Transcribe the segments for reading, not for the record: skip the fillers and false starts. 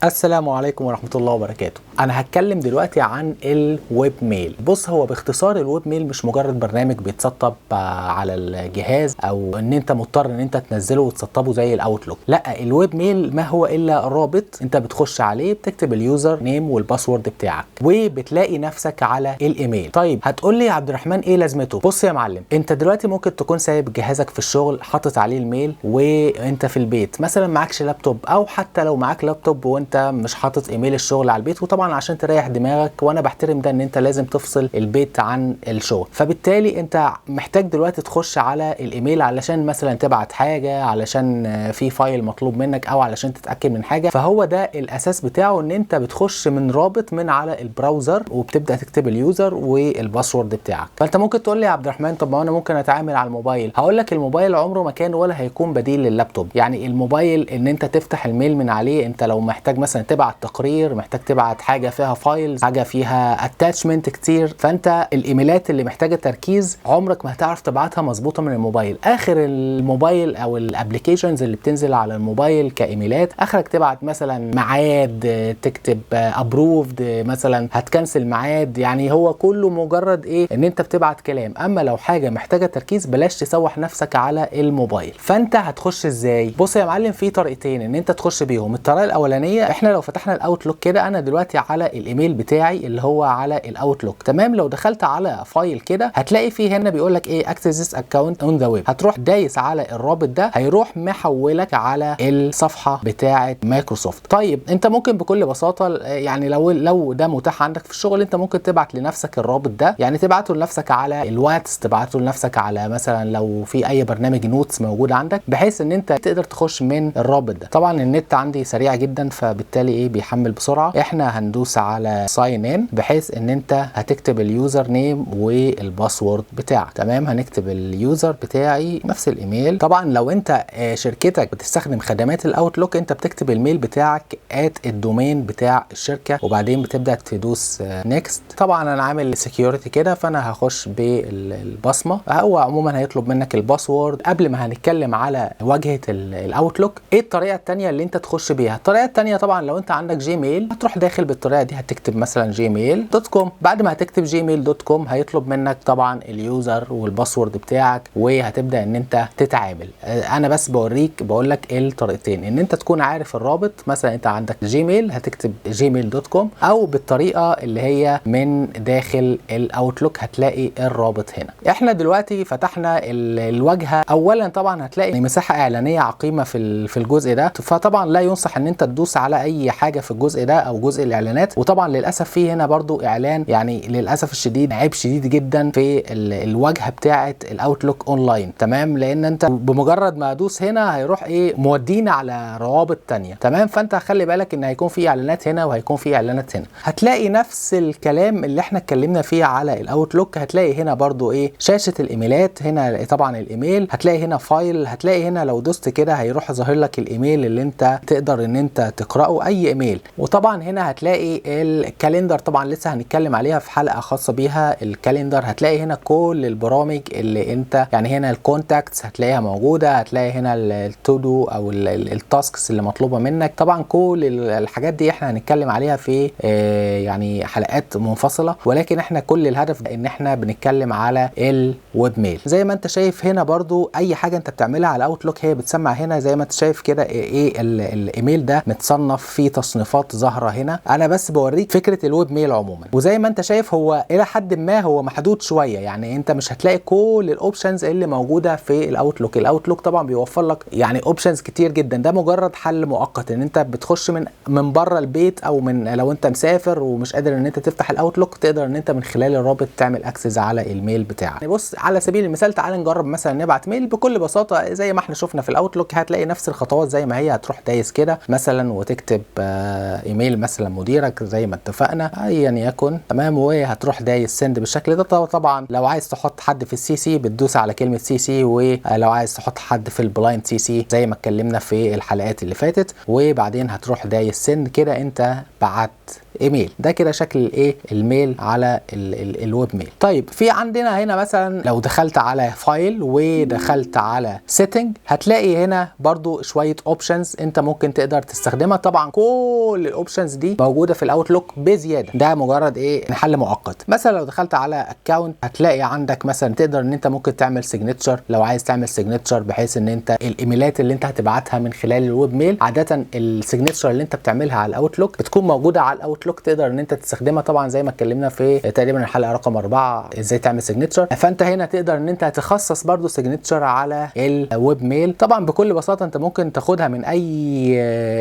السلام عليكم ورحمة الله وبركاته. أنا هتكلم دلوقتي عن الويب ميل. بص، هو باختصار الويب ميل مش مجرد برنامج بيتسطب على الجهاز أو إن أنت مضطر إن أنت تنزله وتسطبه زي الأوتلوك. لا، الويب ميل ما هو إلا رابط أنت بتخش عليه، بتكتب اليوزر نيم والباسورد بتاعك وبتلاقي نفسك على الإيميل. طيب هتقول لي يا عبد الرحمن إيه لازمته؟ بص يا معلم، أنت دلوقتي ممكن تكون سايب جهازك في الشغل حاطط عليه الميل وأنت في البيت، مثلا معكش لابتوب، أو حتى لو معاك لابتوب وأنت مش حاطط ايميل الشغل على البيت. وطبعا عشان تريح دماغك، وانا بحترم ده، ان انت لازم تفصل البيت عن الشغل. فبالتالي انت محتاج دلوقتي تخش على الايميل علشان مثلا تبعت حاجه، علشان في فايل مطلوب منك، او علشان تتاكد من حاجه. فهو ده الاساس بتاعه، ان انت بتخش من رابط من على البراوزر وبتبدا تكتب اليوزر والباسورد بتاعك. فانت ممكن تقول لي يا عبد الرحمن، طب ما انا ممكن اتعامل على الموبايل. هقول لك الموبايل عمره ما كان ولا هيكون بديل لللابتوب. يعني الموبايل ان انت تفتح الميل من عليه، انت لو محتاج مثلا تبعت تقرير، محتاج تبعت حاجه فيها فايلز، حاجه فيها اتاتشمنت كتير، فانت الايميلات اللي محتاجه تركيز عمرك ما هتعرف تبعتها مظبوطه من الموبايل. اخر الموبايل او الابلكيشنز اللي بتنزل على الموبايل كايميلات، اخرك تبعت مثلا ميعاد، تكتب ابروفد، مثلا هتكنسل ميعاد. يعني هو كله مجرد ايه، ان انت بتبعت كلام. اما لو حاجه محتاجه تركيز، بلاش تسوح نفسك على الموبايل. فانت هتخش ازاي؟ بص يا معلم، في طريقتين ان انت تخش بيهم. الطريقه الاولانيه، احنا لو فتحنا الاوتلوك كده، انا دلوقتي على الايميل بتاعي اللي هو على الاوتلوك، تمام. لو دخلت على فايل كده، هتلاقي فيه هنا بيقول لك ايه، اكسس ذيس اكونت اون ذا ويب. هتروح دايس على الرابط ده، هيروح محولك على الصفحه بتاعه مايكروسوفت. طيب انت ممكن بكل بساطه، يعني لو ده متاح عندك في الشغل، انت ممكن تبعت لنفسك الرابط ده، يعني تبعته لنفسك على الواتس، تبعته لنفسك على مثلا لو في اي برنامج نوتس موجود عندك، بحيث ان انت تقدر تخش من الرابط ده. طبعا النت عندي سريع جدا، فبالتالي ايه بيحمل بسرعه. احنا هندوس على ساين ان، بحيث ان انت هتكتب اليوزر نيم والباسورد بتاعك. تمام، هنكتب اليوزر بتاعي نفس الايميل. طبعا لو انت شركتك بتستخدم خدمات الاوتلوك، انت بتكتب الميل بتاعك الدومين بتاع الشركه، وبعدين بتبدا تدوس نيكست. طبعا انا عامل سكيورتي كده، فانا هخش بالبصمه. هو عموما هيطلب منك الباسورد. قبل ما هنتكلم على واجهه الاوتلوك، ايه الطريقه الثانيه اللي انت تخش بيها؟ الطريقه الثانيه طبعا لو انت عندك جيميل، هتروح داخل بالطريقه دي، هتكتب مثلا gmail.com. بعد ما هتكتب gmail.com، هيطلب منك طبعا اليوزر والباسورد بتاعك، وهتبدا ان انت تتعامل. انا بس بوريك، بقول لك الطريقتين، ان انت تكون عارف الرابط. مثلا انت عندك جيميل، هتكتب gmail.com، او بالطريقه اللي هي من داخل الاوتلوك، هتلاقي الرابط هنا. احنا دلوقتي فتحنا الواجهه. اولا طبعا هتلاقي مساحه اعلانيه عقيمه في الجزء ده، فطبعا لا ينصح ان انت تدوس على اي حاجه في الجزء ده او جزء الاعلانات. وطبعا للاسف في هنا برضو اعلان، يعني للاسف الشديد عيب شديد جدا في الواجهه بتاعه الاوتلوك اونلاين. تمام، لان انت بمجرد ما ادوس هنا، هيروح ايه مودينا على روابط تانية. تمام، فانت خلي بالك ان هيكون في اعلانات هنا وهيكون في اعلانات هنا. هتلاقي نفس الكلام اللي احنا اتكلمنا فيه على الاوتلوك، هتلاقي هنا برضو ايه شاشه الايميلات. هنا طبعا الايميل، هتلاقي هنا فايل، هتلاقي هنا لو دوست كده هيروح ظاهر لك الايميل اللي انت تقدر ان انت تقراه، اي ايميل. وطبعا هنا هتلاقي الكالندر، طبعا لسه هنتكلم عليها في حلقه خاصه بيها. الكالندر هتلاقي هنا كل البرامج اللي انت، يعني هنا الكونتاكتس هتلاقيها موجوده، هتلاقي هنا التو دو او التاسكس اللي مطلوبه منك. طبعا كل الحاجات دي احنا هنتكلم عليها في يعني حلقات منفصله، ولكن احنا كل الهدف ان احنا بنتكلم على الويب ميل. زي ما انت شايف هنا برضو، اي حاجه انت بتعملها على اوتلوك هي بتسمع هنا. زي ما انت شايف كده ايه الايميل ده متصنف في تصنيفات ظاهره هنا. انا بس بوريك فكره الويب ميل عموما. وزي ما انت شايف، هو الى حد ما هو محدود شويه، يعني انت مش هتلاقي كل الاوبشنز اللي موجوده في الاوتلوك. الاوتلوك طبعا بيوفر لك يعني اوبشنز كتير جدا. ده مجرد حل مؤقت، ان انت بتخش من بره البيت، او من لو انت مسافر ومش قادر ان انت تفتح الاوتلوك، تقدر ان انت من خلال الرابط تعمل اكسس على الميل بتاعك. يعني بص، على سبيل المثال تعال نجرب مثلا نبعت ميل بكل بساطه زي ما احنا شفنا في الاوتلوك. هتلاقي نفس الخطوات زي ما هي. هتروح دايس كده مثلا وتكتب ايميل مثلا مديرك زي ما اتفقنا ايا يكن. تمام، وهتروح دايس سند بالشكل ده. طبعا لو عايز تحط حد في السي سي، بتدوس على كلمه سي سي، ولو عايز تحط حد في البلايند سي سي زي ما اتكلمنا في الحلقات اللي فاتت، وبعدين هتروح دايس سند كده، انت بعت ايميل. ده كده شكل الايه الميل على الويب ميل. طيب في عندنا هنا مثلا لو دخلت على فايل ودخلت على سيتنج، هتلاقي هنا برضو شويه اوبشنز انت ممكن تقدر تستخدمها. طبعا طبعا كل الاوبشنز دي موجوده في الاوتلوك بزياده، ده مجرد ايه حل مؤقت. مثلا لو دخلت على اكونت هتلاقي عندك مثلا تقدر ان انت ممكن تعمل سيجنتشر، لو عايز تعمل سيجنتشر بحيث ان انت الايميلات اللي انت هتبعتها من خلال الويب ميل، عاده السيجنتشر اللي انت بتعملها على الاوتلوك بتكون موجوده على الاوتلوك، تقدر ان انت تستخدمها طبعا زي ما اتكلمنا في تقريبا الحلقه رقم 4 ازاي تعمل سيجنتشر. فانت هنا تقدر ان انت تخصص برضو سيجنتشر على الويب ميل. طبعا بكل بساطه انت ممكن تاخدها من اي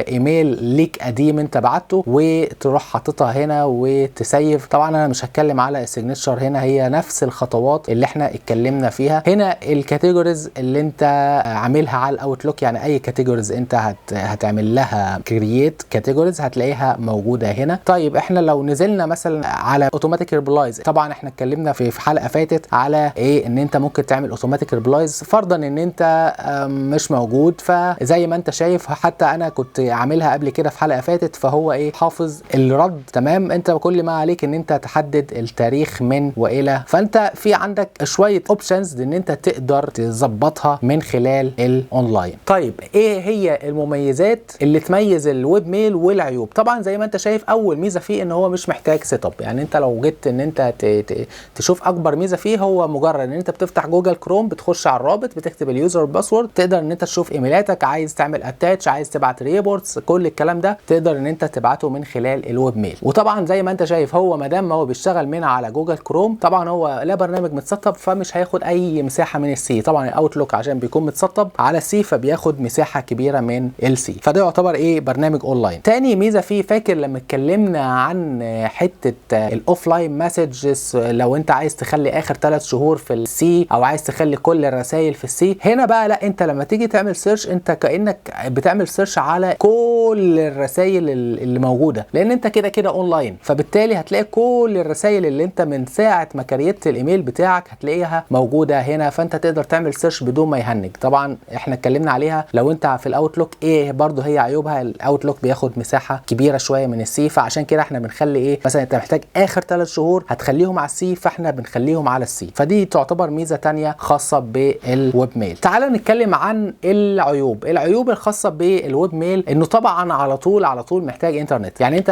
ايميل ليك قديم انت بعته وتروح حاططها هنا وتسيف. طبعا انا مش هتكلم على السيجنتشر هنا، هي نفس الخطوات اللي احنا اتكلمنا فيها. هنا الكاتيجوريز اللي انت عاملها على الاوتلوك، يعني اي كاتيجوريز انت هتعمل لها كرييت كاتيجوريز هتلاقيها موجوده هنا. طيب احنا لو نزلنا مثلا على اوتوماتيك ريبلايز، طبعا احنا اتكلمنا في حلقه فاتت على ايه ان انت ممكن تعمل اوتوماتيك ريبلايز فرضا ان انت مش موجود. فزي ما انت شايف حتى انا كنت عاملها قبل كده في حلقه فاتت، فهو ايه حافظ الرد تمام. انت كل ما عليك ان انت تحدد التاريخ من والى، فانت في عندك شويه اوبشنز ان انت تقدر تظبطها من خلال الاونلاين. طيب ايه هي المميزات اللي تميز الويب ميل والعيوب؟ طبعا زي ما انت شايف اول ميزه فيه ان هو مش محتاج سيت اب، يعني انت لو جيت ان انت تشوف اكبر ميزه فيه هو مجرد ان انت بتفتح جوجل كروم، بتخش على الرابط، بتكتب اليوزر والباسورد، تقدر ان انت تشوف ايميلاتك، عايز تعمل اتاتش، عايز تبعت ريبورتس، كل الكلام ده تقدر ان انت تبعته من خلال الويب ميل. وطبعا زي ما انت شايف هو ما دام هو بيشتغل من على جوجل كروم، طبعا هو لا برنامج متسطب فمش هياخد اي مساحه من السي. طبعا الاوتلوك عشان بيكون متسطب على السي فبياخد مساحه كبيره من السي، فده يعتبر ايه برنامج اونلاين. تاني ميزه فيه، فاكر لما اتكلمنا عن حته الاوفلاين مسجز، لو انت عايز تخلي اخر 3 شهور في السي او عايز تخلي كل الرسائل في السي، هنا بقى لا، انت لما تيجي تعمل سيرش انت كانك بتعمل سيرش على كل الرسائل اللي موجوده، لان انت كده كده اونلاين، فبالتالي هتلاقي كل الرسائل اللي انت من ساعه ما كريت الايميل بتاعك هتلاقيها موجوده هنا، فانت تقدر تعمل سيرش بدون ما يهنج. طبعا احنا اتكلمنا عليها لو انت في الاوتلوك ايه برضو هي عيوبها، الاوتلوك بياخد مساحه كبيره شويه من السي، فعشان كده احنا بنخلي ايه مثلا انت محتاج اخر 3 شهور هتخليهم على السي، فاحنا بنخليهم على السي، فدي تعتبر ميزه تانية خاصه بالويب ميل. تعال نتكلم عن العيوب. العيوب الخاصه بالويب ميل انه طبعا على طول محتاج انترنت. يعني انت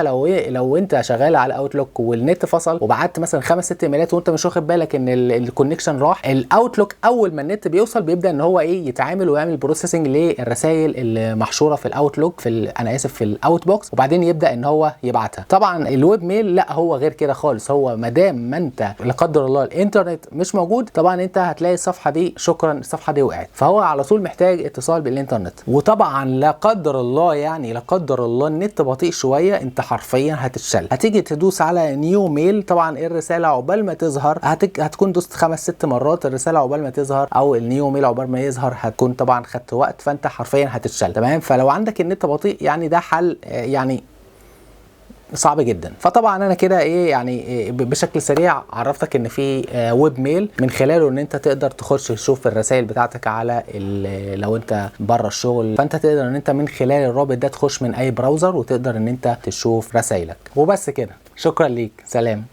لو انت شغال على اوتلوك والنت فصل وبعت مثلا 5 6 ايميلات وانت مش واخد بالك ان الكونكشن راح، الاوتلوك اول ما النت بيوصل بيبدا ان هو ايه يتعامل ويعمل بروسيسنج للرسائل اللي محشوره في الاوتلوك انا اسف في الاوت بوكس، وبعدين يبدا ان هو يبعتها. طبعا الويب ميل لا، هو غير كده خالص. هو ما دام ما انت لا قدر الله الانترنت مش موجود، طبعا انت هتلاقي الصفحه دي شكرا الصفحه دي وقعت، فهو على طول محتاج اتصال بالانترنت. وطبعا لا قدر الله يعني لا قدر الله النت بطيء شويه، انت حرفيا هتتشل. هتيجي تدوس على نيو ميل، طبعا الرساله عقبال ما تظهر هتكون دوست 5 6 مرات، الرساله عقبال ما تظهر او النيو ميل عقبال ما يظهر هتكون طبعا خدت وقت، فانت حرفيا هتتشل تمام. فلو عندك النت بطيء يعني ده حل يعني صعب جدا. فطبعا انا كده ايه يعني إيه بشكل سريع عرفتك ان في ويب ميل من خلاله ان انت تقدر تخش تشوف الرسائل بتاعتك على لو انت بره الشغل، فانت تقدر ان انت من خلال الرابط ده تخش من اي براوزر وتقدر ان انت تشوف رسائلك. وبس كده، شكرا ليك، سلام.